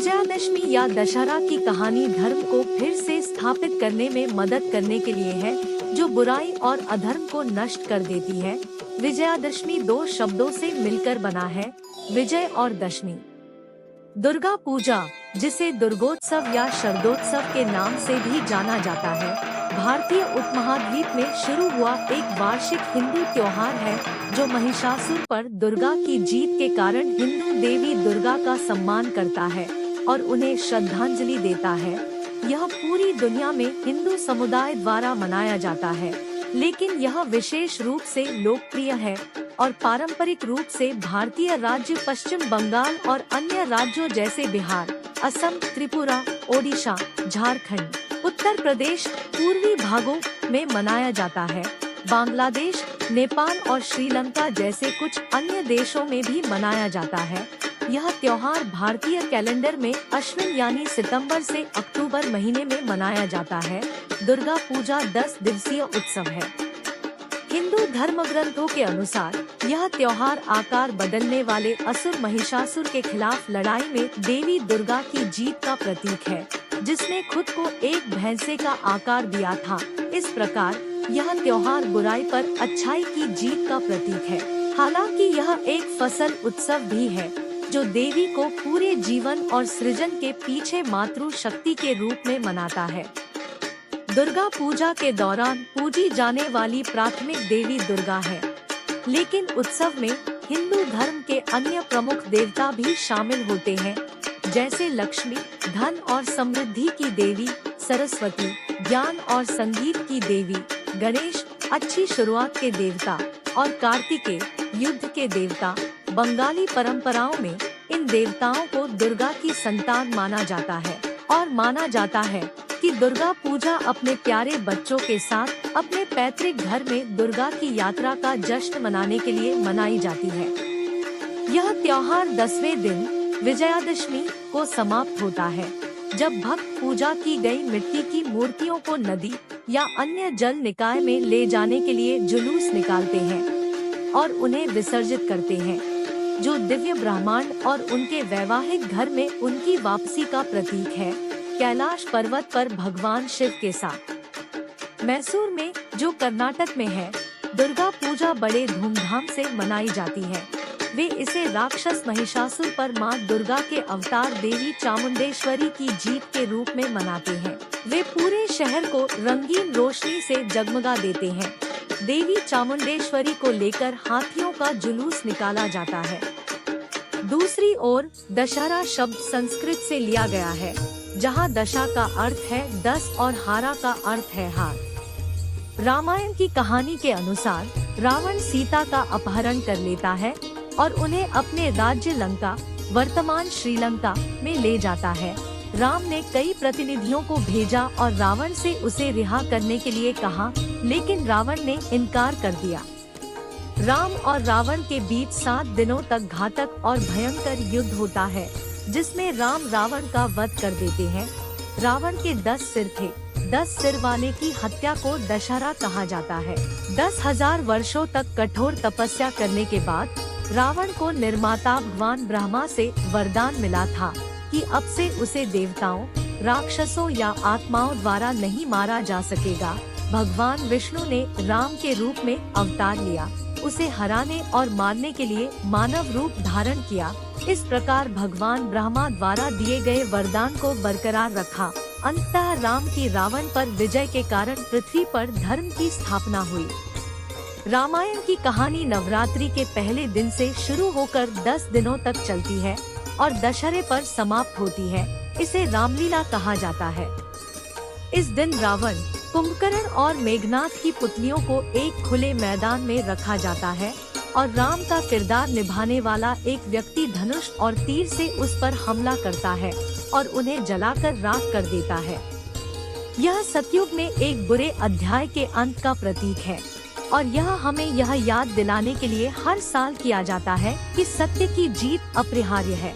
विजयादशमी या दशहरा की कहानी धर्म को फिर से स्थापित करने में मदद करने के लिए है, जो बुराई और अधर्म को नष्ट कर देती है। विजयादशमी दो शब्दों से मिलकर बना है, विजय और दशमी। दुर्गा पूजा, जिसे दुर्गोत्सव या शरदोत्सव के नाम से भी जाना जाता है, भारतीय उपमहाद्वीप में शुरू हुआ एक वार्षिक हिंदू त्योहार है, जो महिषासुर पर दुर्गा की जीत के कारण हिंदू देवी दुर्गा का सम्मान करता है और उन्हें श्रद्धांजलि देता है। यह पूरी दुनिया में हिंदू समुदाय द्वारा मनाया जाता है, लेकिन यह विशेष रूप से लोकप्रिय है और पारंपरिक रूप से भारतीय राज्य पश्चिम बंगाल और अन्य राज्यों जैसे बिहार, असम, त्रिपुरा, ओडिशा, झारखंड, उत्तर प्रदेश, पूर्वी भागों में मनाया जाता है। बांग्लादेश, नेपाल और श्रीलंका जैसे कुछ अन्य देशों में भी मनाया जाता है। यह त्योहार भारतीय कैलेंडर में अश्विन यानी सितंबर से अक्टूबर महीने में मनाया जाता है। दुर्गा पूजा 10 दिवसीय उत्सव है। हिंदू धर्म ग्रंथों के अनुसार यह त्योहार आकार बदलने वाले असुर महिषासुर के खिलाफ लड़ाई में देवी दुर्गा की जीत का प्रतीक है, जिसने खुद को एक भैंसे का आकार दिया था। इस प्रकार यह त्योहार बुराई पर अच्छाई की जीत का प्रतीक है। हालांकि यह एक फसल उत्सव भी है, जो देवी को पूरे जीवन और सृजन के पीछे मातृ शक्ति के रूप में मनाता है। दुर्गा पूजा के दौरान पूजी जाने वाली प्राथमिक देवी दुर्गा है, लेकिन उत्सव में हिंदू धर्म के अन्य प्रमुख देवता भी शामिल होते हैं, जैसे लक्ष्मी, धन और समृद्धि की देवी, सरस्वती, ज्ञान और संगीत की देवी, गणेश, अच्छी शुरुआत के देवता, और कार्तिकेय, युद्ध के देवता। बंगाली परंपराओं में इन देवताओं को दुर्गा की संतान माना जाता है और माना जाता है कि दुर्गा पूजा अपने प्यारे बच्चों के साथ अपने पैतृक घर में दुर्गा की यात्रा का जश्न मनाने के लिए मनाई जाती है। यह त्योहार 10वें दिन विजयादशमी को समाप्त होता है, जब भक्त पूजा की गई मिट्टी की मूर्तियों को नदी या अन्य जल निकाय में ले जाने के लिए जुलूस निकालते हैं और उन्हें विसर्जित करते हैं, जो दिव्य ब्रह्मांड और उनके वैवाहिक घर में उनकी वापसी का प्रतीक है। कैलाश पर्वत पर भगवान शिव के साथ मैसूर में, जो कर्नाटक में है, दुर्गा पूजा बड़े धूमधाम से मनाई जाती है। वे इसे राक्षस महिषासुर पर मां दुर्गा के अवतार देवी चामुंडेश्वरी की जीत के रूप में मनाते हैं। वे पूरे शहर को रंगीन रोशनी से जगमगा देते हैं। देवी चामुंडेश्वरी को लेकर हाथियों का जुलूस निकाला जाता है। दूसरी ओर दशहरा शब्द संस्कृत से लिया गया है, जहां दशा का अर्थ है 10 और हारा का अर्थ है हार। रामायण की कहानी के अनुसार रावण सीता का अपहरण कर लेता है और उन्हें अपने राज्य लंका, वर्तमान श्रीलंका में ले जाता है। राम ने कई प्रतिनिधियों को भेजा और रावण से उसे रिहा करने के लिए कहा, लेकिन रावण ने इनकार कर दिया। राम और रावण के बीच 7 दिनों तक घातक और भयंकर युद्ध होता है, जिसमें राम रावण का वध कर देते हैं। रावण के 10 सिर थे। 10 सिर वाले की हत्या को दशहरा कहा जाता है। 10,000 वर्षों तक कठोर तपस्या करने के बाद रावण को निर्माता भगवान ब्रह्मा से वरदान मिला था कि अब से उसे देवताओं, राक्षसों या आत्माओं द्वारा नहीं मारा जा सकेगा। भगवान विष्णु ने राम के रूप में अवतार लिया, उसे हराने और मारने के लिए मानव रूप धारण किया। इस प्रकार भगवान ब्रह्मा द्वारा दिए गए वरदान को बरकरार रखा। अंततः राम की रावण पर विजय के कारण पृथ्वी पर धर्म की स्थापना हुई। रामायण की कहानी नवरात्रि के पहले दिन से शुरू होकर 10 दिनों तक चलती है और दशहरे पर समाप्त होती है। इसे रामलीला कहा जाता है। इस दिन रावण, कुंभकर्ण और मेघनाथ की पुतलियों को एक खुले मैदान में रखा जाता है और राम का किरदार निभाने वाला एक व्यक्ति धनुष और तीर से उस पर हमला करता है और उन्हें जलाकर राख कर देता है। यह सतयुग में एक बुरे अध्याय के अंत का प्रतीक है और यह हमें यह याद दिलाने के लिए हर साल किया जाता है कि सत्य की जीत अपरिहार्य है।